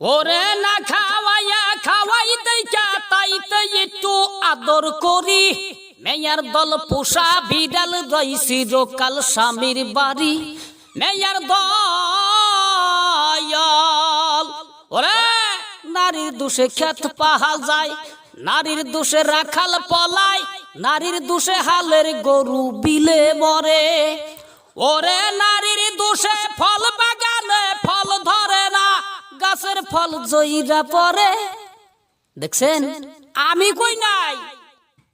ওরে না খাওয়াইয়া খাওয়াই দেখা তাইতে একটু আদর করি। মেয়ার দল পোষা বিড়াল রইছি রোকাল স্বামীর বাড়ি। মেয়ার দয়াল ওরে নারীর দোষে ক্ষেত পাহা যায়, নারীর দোষে রাখাল পলায়, নারীর দোষে হালের গরু বিলে মরে। ওরে নারীর দোষে ফল বাগানে ফল ধরে না, গাছের ফল জইরা পড়ে। দেখছেন আমি কই নাই,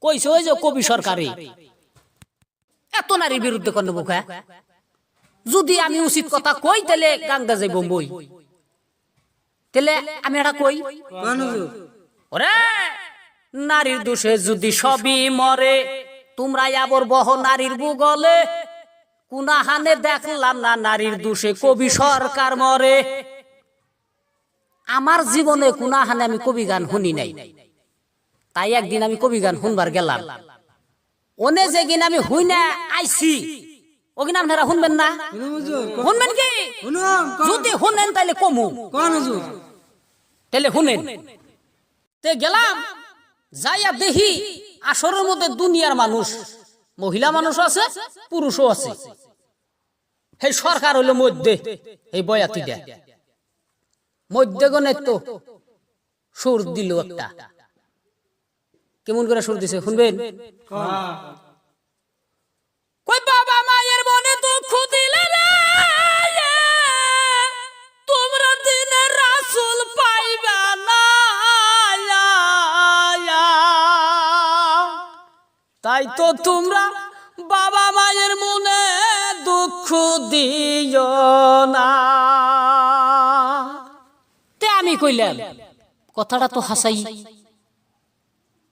কইছে ওই যে কবি সরকারি। এত নারীর বিরুদ্ধে কোন বুকা? যদি আমি উচিত কথা কই তাহলে গাঙ্গা যাইব বই, তাহলে আমি এটা কই। ওরে নারীর দোষে যদি সবই মরে, তোমরা আবার বহ নারীর বুগলে। কুনাহানে দেখলাম না নারীর দোষে কবি সরকার মরে। আমার জীবনে কুনাহানে আমি কবি গান শুনি নাই, তাই একদিন আমি কবি গান শুনবার গেলাম। ওনে যেদিন আমি হুই না আইছি ওগিন আপনারা শুনবেন না? শুনবেন কি? যদি শুনেন তাইলে কমু, তাইলে শুনেন। তে গেলাম যাইয়া দেখি আসরের মধ্যে দুনিয়ার মানুষ, মহিলা মানুষ আছে পুরুষও আছে। এই সরকার হইলো মধ্যে, এই বয়াতি দেয় মধ্যে গনে তো সুর দিল একটা। কেমন করে সুর দিছে শুনবেন? কই বাবা মায়ের মনে দুঃখ দিলে রে, তোমরা দিনে রাসূল পাইবা না। তাই তো তোমরা বাবা মায়ের মনে দুঃখ দিও না। তে আমি কইলাম কথাটা তো হাসাই।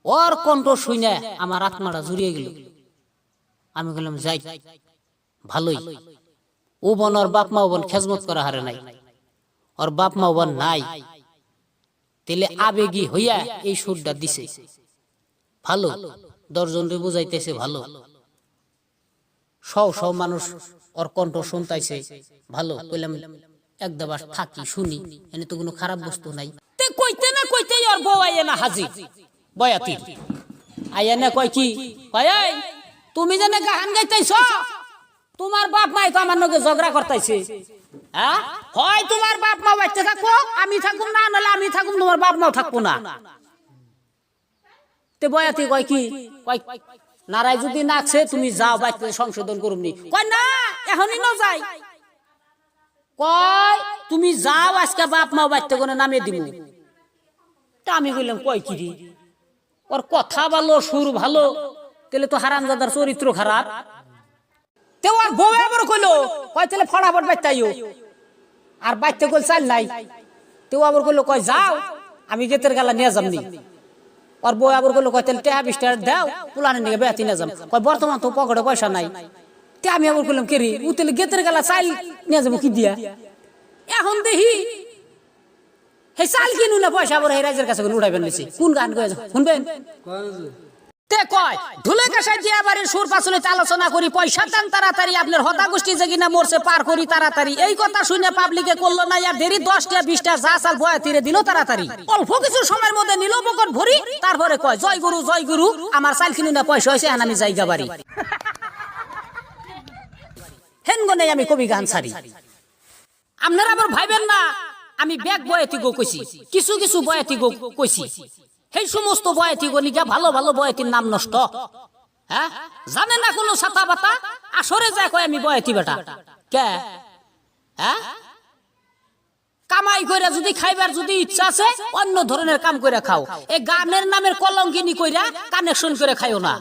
ওর কণ্ঠ শুনে আমার আত্মাটা জুড়িয়ে গেল। আমি বললাম যাই ভালোই, ও বোন ওর বাপ মা বোন খেজমত করা হারে নাই, ওর বাপ মা বোন নাই, তেলে আবেগী হইয়া এই সুরটা দিছে। ভালো, 10 জনরে বুঝাইতেছে ভালো, সব মানুষ ওর কণ্ঠ শুনতাইছে ভালো। কইলাম একদাবার থাকি শুনি, এনে তো কোনো খারাপ বস্তু নাই। তে কইতে না কইতে ওর বউ আইয়া না হাজির বয়াতি। আইয়া না কয় কি, কয় এই তুমি জানে গান গাইতেছ, তোমার বাপ মাই তো আমার লগে ঝগড়া করতেছে। হ্যাঁ হয় তোমার বাপ মা বাচ্চা থাকো, আমি থাকুম না, নাহলে আমি থাকুম তোমার বাপ মাও থাকবো না। তে বয়াতি কয় কি, কয় নারায় যদি নাকছে তুমি যাও বাচ্চা সংশোধন করুমনি। কয় না এখনই না যাই, কয় তুমি যাও আজকে বাপ মা বাচ্চা কোনে নামে দিব। তা আমি কইলাম কয় কি রে, ওর কথা ভালো সুর ভালো, তাহলে তো হারামজাদার চরিত্র খারাপ। তে ওর বউ আবার কইলো কয় তাহলে ফটাফট বাইতাইও, আর বাইতে কইল চাল নাই। তেও আবার কইলো কয় যাও আমি গেতের গালা নিয়ে যামনি। ওর বউ আবার কইলো কয় তাহলে টেহা 20 টাকা দাও, পুলানে নিয়ে বেয়াতি নিয়ে যাম। কয় বর্তমান তো পকেটে পয়সা নাই। তে আমি আবার কইলাম কেরি ও তাহলে গেতের গালা চাল নিয়ে যাবো কি দিয়া। এখন দেখি হে চাল কিনু না পয়সা আবার এই রাজের কাছে উঠাইবেন নিছি। কোন গান কয়ে শুনবেন? তে কয় ঢুলে কাশাই দিয়া বাড়ির সুর পাছলে আলোচনা করি, পয়সা দান তাড়াতাড়ি, আপনার হতা গোষ্ঠী যে কিনা মরছে পার করি তাড়াতাড়ি। এই কথা শুনে পাবলিকে করলো না আর দেরি 10 টা 20 টা যা চাল বয়া তীরে দিল তাড়াতাড়ি। অল্প কিছু সময়ের মধ্যে নিল বকট ভরি, তারপরে কয় জয় গুরু আমার চাল কিনু না পয়সা হয়েছে এখন আমি জায়গা বাড়ি। হেনগনে আমি কবি গান ছাড়ি। আপনারা আবার ভাইবেন না আমি ব্যাগ বয়াতি গো কইছি, কিছু কিছু বয়াতি গো কইছি। সেই সমস্ত বয়াতি গলিকা ভালো ভালো বয়াতির নাম নষ্ট। হ্যাঁ জানে না কোনো ছাতা বাতা, আসরে যায় কয় আমি বয়াতি বেটা। কে হ্যাঁ কামাই কইরা যদি খাইবার যদি ইচ্ছা আছে অন্য ধরনের কাম কইরা খাও। এই গানের নামের কলঙ্কিনী কইরা কানেকশন করে খাইও না।